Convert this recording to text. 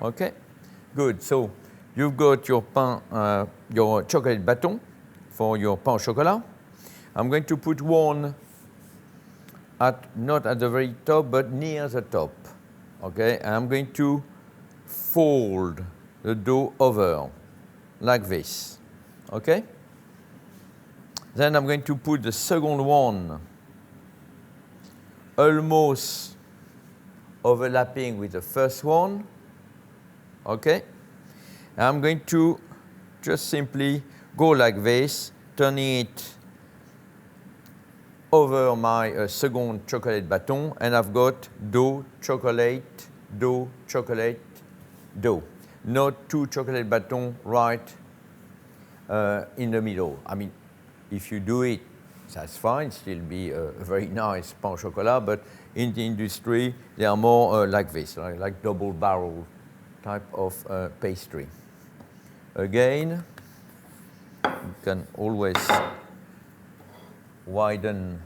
Okay, good. So you've got your your chocolate baton for your pain au chocolat. I'm going to put one not at the very top, but near the top. Okay, and I'm going to fold the dough over like this. Okay? Then I'm going to put the second one almost overlapping with the first one. Okay? And I'm going to just simply go like this, turning it over my second chocolate baton, and I've got dough, chocolate, dough, chocolate, dough. Not two chocolate batons right in the middle. I mean, if you do it, that's fine, still be a very nice pain au chocolat, but in the industry, they are more like this, like double barrel type of pastry. Again, you can always widen